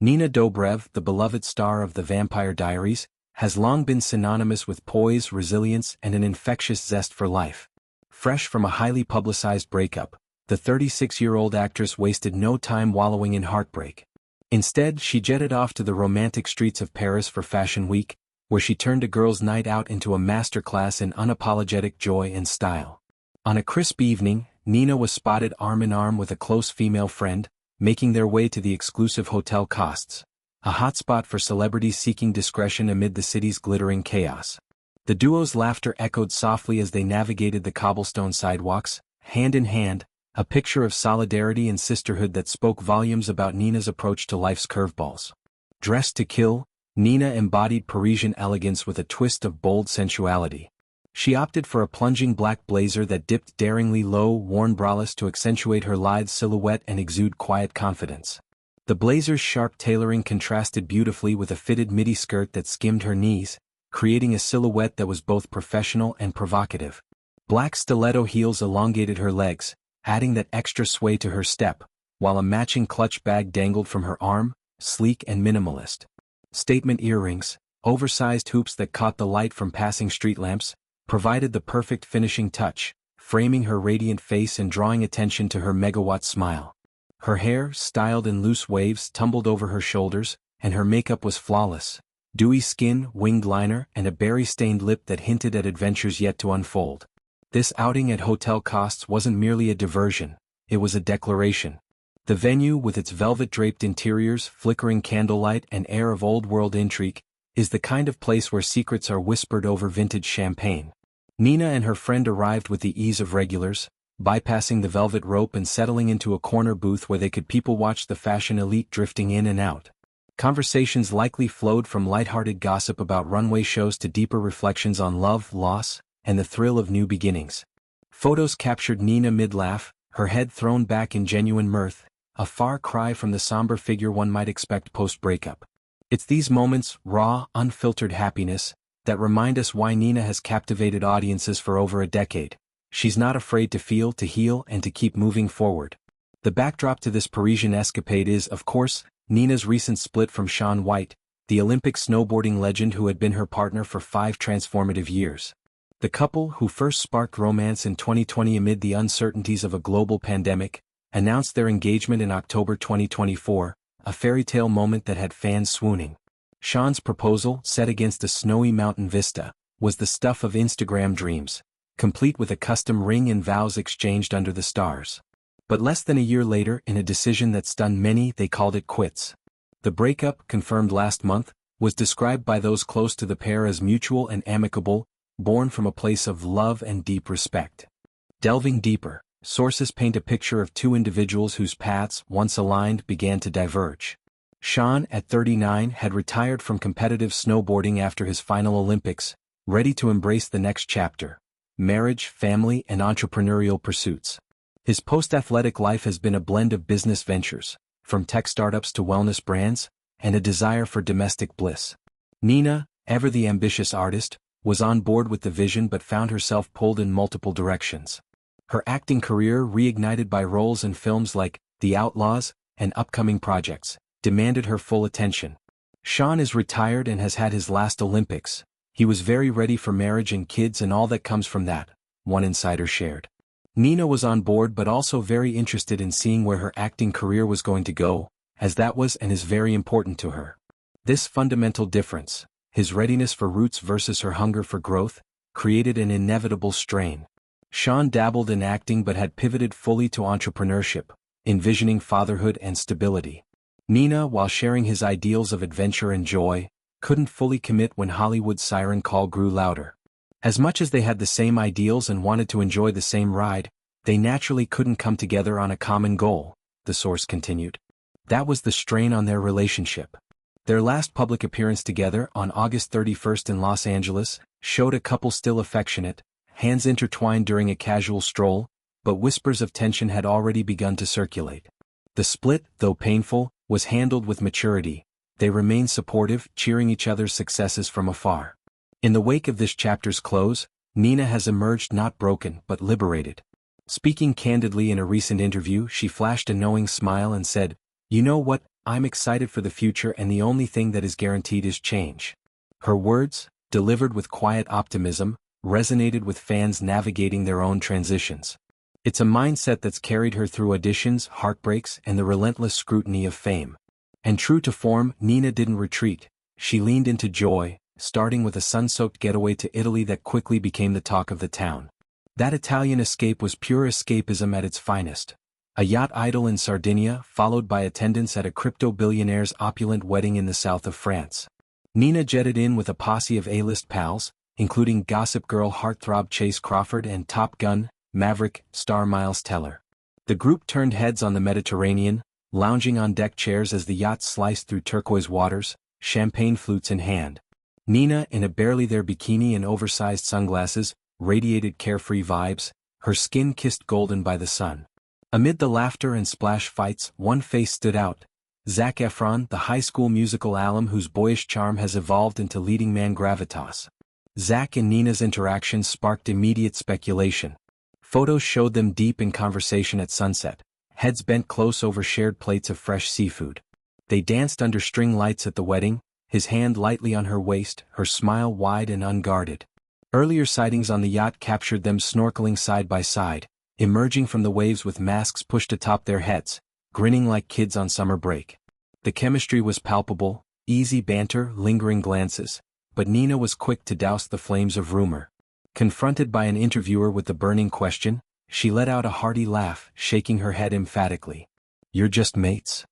Nina Dobrev, the beloved star of the Vampire Diaries, has long been synonymous with poise, resilience, and an infectious zest for life. Fresh from a highly publicized breakup, the 36-year-old actress wasted no time wallowing in heartbreak. Instead, she jetted off to the romantic streets of Paris for Fashion Week, where she turned a girls' night out into a masterclass in unapologetic joy and style. On a crisp evening, Nina was spotted arm-in-arm with a close female friend, making their way to the exclusive Hôtel Costes, a hotspot for celebrities seeking discretion amid the city's glittering chaos. The duo's laughter echoed softly as they navigated the cobblestone sidewalks, hand in hand, a picture of solidarity and sisterhood that spoke volumes about Nina's approach to life's curveballs. Dressed to kill, Nina embodied Parisian elegance with a twist of bold sensuality. She opted for a plunging black blazer that dipped daringly low, worn braless to accentuate her lithe silhouette and exude quiet confidence. The blazer's sharp tailoring contrasted beautifully with a fitted midi skirt that skimmed her knees, creating a silhouette that was both professional and provocative. Black stiletto heels elongated her legs, adding that extra sway to her step, while a matching clutch bag dangled from her arm, sleek and minimalist. Statement earrings, oversized hoops that caught the light from passing street lamps, provided the perfect finishing touch, framing her radiant face and drawing attention to her megawatt smile. Her hair, styled in loose waves, tumbled over her shoulders, and her makeup was flawless. Dewy skin, winged liner, and a berry-stained lip that hinted at adventures yet to unfold. This outing at Hôtel Costes wasn't merely a diversion, it was a declaration. The venue, with its velvet-draped interiors, flickering candlelight, and air of old-world intrigue, is the kind of place where secrets are whispered over vintage champagne. Nina and her friend arrived with the ease of regulars, bypassing the velvet rope and settling into a corner booth where they could people-watch the fashion elite drifting in and out. Conversations likely flowed from lighthearted gossip about runway shows to deeper reflections on love, loss, and the thrill of new beginnings. Photos captured Nina mid-laugh, her head thrown back in genuine mirth, a far cry from the somber figure one might expect post-breakup. It's these moments, raw, unfiltered happiness, that remind us why Nina has captivated audiences for over a decade. She's not afraid to feel, to heal, and to keep moving forward. The backdrop to this Parisian escapade is, of course, Nina's recent split from Shaun White, the Olympic snowboarding legend who had been her partner for 5 transformative years. The couple, who first sparked romance in 2020 amid the uncertainties of a global pandemic, announced their engagement in October 2024, a fairy tale moment that had fans swooning. Shaun's proposal, set against a snowy mountain vista, was the stuff of Instagram dreams, complete with a custom ring and vows exchanged under the stars. But less than a year later, in a decision that stunned many, they called it quits. The breakup, confirmed last month, was described by those close to the pair as mutual and amicable, born from a place of love and deep respect. Delving deeper, sources paint a picture of two individuals whose paths, once aligned, began to diverge. Shaun, at 39, had retired from competitive snowboarding after his final Olympics, ready to embrace the next chapter: marriage, family, and entrepreneurial pursuits. His post-athletic life has been a blend of business ventures, from tech startups to wellness brands, and a desire for domestic bliss. Nina, ever the ambitious artist, was on board with the vision but found herself pulled in multiple directions. Her acting career, reignited by roles in films like The Outlaws and upcoming projects, demanded her full attention. Shaun is retired and has had his last Olympics. He was very ready for marriage and kids and all that comes from that, one insider shared. Nina was on board but also very interested in seeing where her acting career was going to go, as that was and is very important to her. This fundamental difference, his readiness for roots versus her hunger for growth, created an inevitable strain. Shaun dabbled in acting but had pivoted fully to entrepreneurship, envisioning fatherhood and stability. Nina, while sharing his ideals of adventure and joy, couldn't fully commit when Hollywood's siren call grew louder. As much as they had the same ideals and wanted to enjoy the same ride, they naturally couldn't come together on a common goal, the source continued. That was the strain on their relationship. Their last public appearance together, on August 31st in Los Angeles, showed a couple still affectionate, hands intertwined during a casual stroll, but whispers of tension had already begun to circulate. The split, though painful, was handled with maturity. They remained supportive, cheering each other's successes from afar. In the wake of this chapter's close, Nina has emerged not broken but liberated. Speaking candidly in a recent interview, she flashed a knowing smile and said, "You know what, I'm excited for the future and the only thing that is guaranteed is change. Her words, delivered with quiet optimism, resonated with fans navigating their own transitions. It's a mindset that's carried her through auditions, heartbreaks, and the relentless scrutiny of fame. And true to form, Nina didn't retreat. She leaned into joy, starting with a sun-soaked getaway to Italy that quickly became the talk of the town. That Italian escape was pure escapism at its finest. A yacht idle in Sardinia, followed by attendance at a crypto-billionaire's opulent wedding in the south of France. Nina jetted in with a posse of A-list pals, including Gossip Girl heartthrob Chace Crawford and Top Gun Maverick star Miles Teller. The group turned heads on the Mediterranean, lounging on deck chairs as the yacht sliced through turquoise waters, champagne flutes in hand. Nina, in a barely there bikini and oversized sunglasses, radiated carefree vibes, her skin kissed golden by the sun. Amid the laughter and splash fights, one face stood out. Zac Efron, the high school musical alum whose boyish charm has evolved into leading man gravitas. Zac and Nina's interactions sparked immediate speculation. Photos showed them deep in conversation at sunset, heads bent close over shared plates of fresh seafood. They danced under string lights at the wedding, his hand lightly on her waist, her smile wide and unguarded. Earlier sightings on the yacht captured them snorkeling side by side, emerging from the waves with masks pushed atop their heads, grinning like kids on summer break. The chemistry was palpable, easy banter, lingering glances, but Nina was quick to douse the flames of rumor. Confronted by an interviewer with the burning question, she let out a hearty laugh, shaking her head emphatically. "You're just mates?"